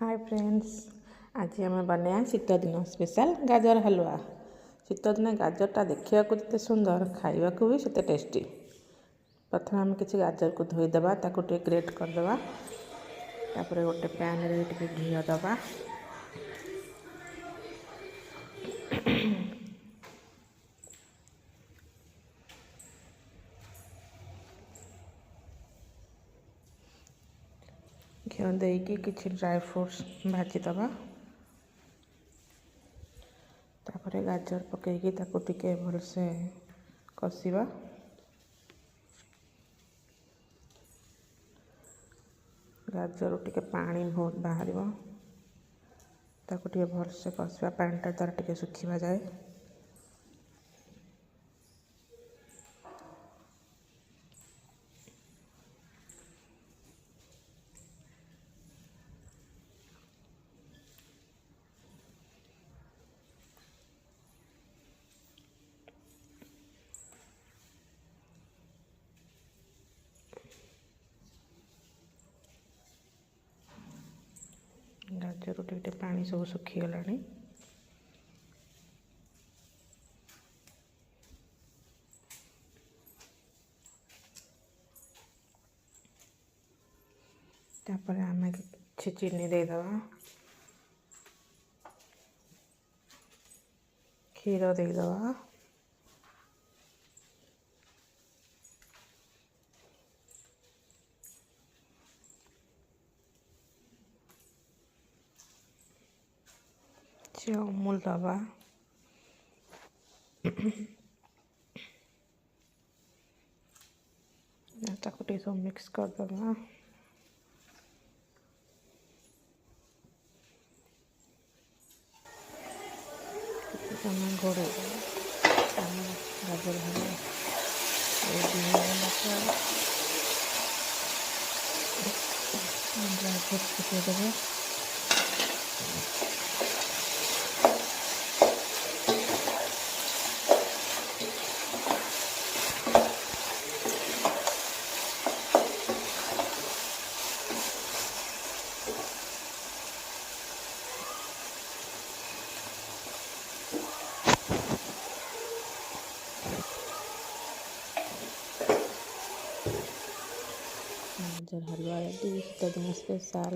Hi friends, आज आम बना शीत दिन स्पेशल गाजर हलवा। शीत दिन गाजरटा देखा जिते सुंदर खावा भी सेते टेस्टी। प्रथम आम किसी गाजर को धोईदेवा, ताको ग्रेट करदे। तापर गोटे पैन रे घी दबा। घी देकी किसी ड्राई फ्रूट्स भाजीदबा। तापर गाजर पकईकी टिके भलसे कषिबा। गाजर टिके पानी बहुत बाहर, ताको टिके भलसे कषिबा। पानीटा तार टिके सुखिबा जाए। गाजर टिके पानी सब सुखीगला। तापर आम कि चीनी देदबा, क्षीर देदबा। अमूल दबा। ताको टिके सब मिक्स करदबा। समय घोड़े गाजर हलवा ड्राई फ्रूट्स पकईदेवे। गाजर हलवा शीत दिन स्पेशल।